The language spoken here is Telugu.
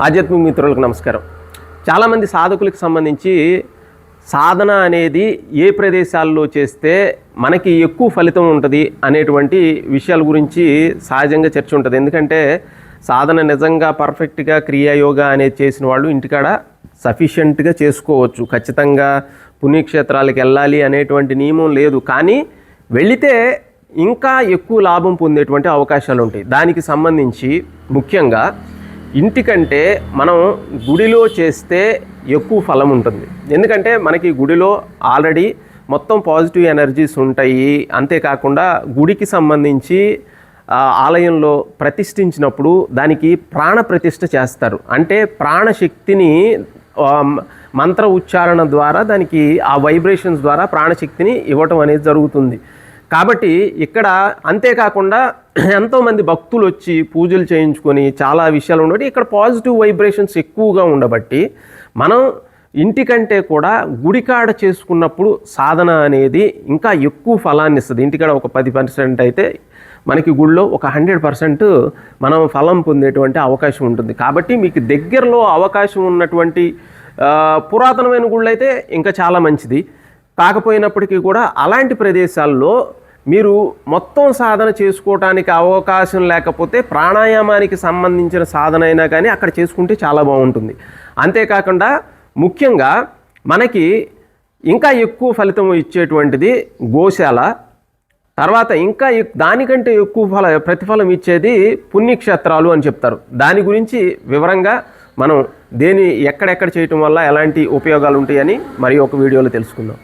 ఆధ్యాత్మిక మిత్రులకు నమస్కారం. చాలామంది సాధకులకు సంబంధించి సాధన అనేది ఏ ప్రదేశాల్లో చేస్తే మనకి ఎక్కువ ఫలితం ఉంటుంది అనేటువంటి విషయాల గురించి సహజంగా చర్చ ఉంటుంది. ఎందుకంటే సాధన నిజంగా పర్ఫెక్ట్గా క్రియాయోగా అనేది చేసిన వాళ్ళు ఇంటికాడ సఫిషియెంట్గా చేసుకోవచ్చు. ఖచ్చితంగా పుణ్యక్షేత్రాలకు వెళ్ళాలి అనేటువంటి నియమం లేదు, కానీ వెళితే ఇంకా ఎక్కువ లాభం పొందేటువంటి అవకాశాలు ఉంటాయి. దానికి సంబంధించి ముఖ్యంగా ఇంటికంటే మనం గుడిలో చేస్తే ఎక్కువ ఫలం ఉంటుంది. ఎందుకంటే మనకి గుడిలో ఆల్రెడీ మొత్తం పాజిటివ్ ఎనర్జీస్ ఉంటాయి. అంతేకాకుండా గుడికి సంబంధించి ఆలయంలో ప్రతిష్ఠించినప్పుడు దానికి ప్రాణ ప్రతిష్ఠ చేస్తారు. అంటే ప్రాణశక్తిని మంత్ర ఉచ్చారణ ద్వారా దానికి ఆ వైబ్రేషన్స్ ద్వారా ప్రాణశక్తిని ఇవ్వటం అనేది జరుగుతుంది. కాబట్టి ఇక్కడ అంతేకాకుండా ఎంతోమంది భక్తులు వచ్చి పూజలు చేయించుకొని చాలా విషయాలు ఉండబట్టి ఇక్కడ పాజిటివ్ వైబ్రేషన్స్ ఎక్కువగా ఉండబట్టి మనం ఇంటికంటే కూడా గుడికాడ చేసుకున్నప్పుడు సాధన అనేది ఇంకా ఎక్కువ ఫలాన్ని ఇస్తుంది. ఇంటికాడ ఒక 10% అయితే మనకి గుడిలో ఒక 100% మనం ఫలం పొందేటువంటి అవకాశం ఉంటుంది. కాబట్టి మీకు దగ్గరలో అవకాశం ఉన్నటువంటి పురాతనమైన గుళ్ళు అయితే ఇంకా చాలా మంచిది. కాకపోయినప్పటికీ కూడా అలాంటి ప్రదేశాల్లో మీరు మొత్తం సాధన చేసుకోవటానికి అవకాశం లేకపోతే ప్రాణాయామానికి సంబంధించిన సాధన అయినా కానీ అక్కడ చేసుకుంటే చాలా బాగుంటుంది. అంతేకాకుండా ముఖ్యంగా మనకి ఇంకా ఎక్కువ ఫలితం ఇచ్చేటువంటిది గోశాల, తర్వాత ఇంకా దానికంటే ఎక్కువ ప్రతిఫలం ఇచ్చేది పుణ్యక్షేత్రాలు అని చెప్తారు. దాని గురించి వివరంగా మనం ఎక్కడెక్కడ చేయటం వల్ల ఎలాంటి ఉపయోగాలు ఉంటాయని మరి ఒక వీడియోలో తెలుసుకుందాం.